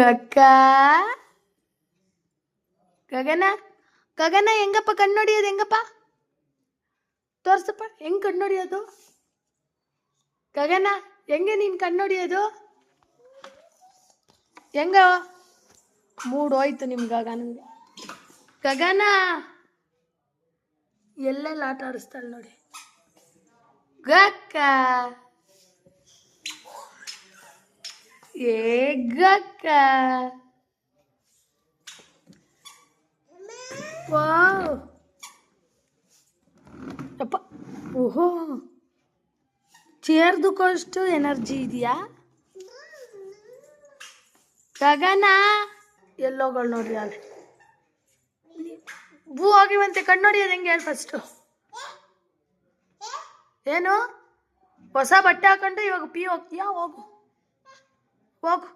ಅಕ್ಕ ಗಗನ ಗಗನ ಹೆಂಗಪ್ಪ ಕಣ್ಣೊಡಿಯೋದು ಹೆಂಗಪ್ಪ ತೋರ್ಸಪ್ಪ ಹೆಂಗ್ ಕಣ್ಣೊಡಿಯೋದು ಗಗನ ಹೆಂಗೆ ನೀನು ಕಣ್ಣೊಡಿಯೋದು ಹೆಂಗ ಮೂಡ್ ಹೋಯ್ತು ನಿಮ್ ಗಗನಿಗೆ ಗಗನ ಎಲ್ಲೆಲ್ಲ ಆಟ ಆಡಿಸ್ತಾಳೆ ನೋಡಿ ಗಕ್ಕ ಏ ಗಕ್ಕ ವಾವ್ ಅಪ್ಪ ಓಹೋ ಚೇರ್ದಕ್ಕಷ್ಟು ಎನರ್ಜಿ ಇದೆಯಾ ಗಗನ ಎಲ್ಲೋಗಳು ನೋಡ್ರಿ ಅಲ್ಲಿ ಭೂ ಹೋಗಿವಂತೆ ಕಣ್ಣೊಡಿಯೋದು ಹೆಂಗೆ ಹೇಳಿ ಫಸ್ಟು ಏನು ಹೊಸ ಬಟ್ಟೆ ಹಾಕೊಂಡು ಇವಾಗ ಪಿ ಹೋಗ್ತೀಯಾ ಹೋಗು ಹೋಗು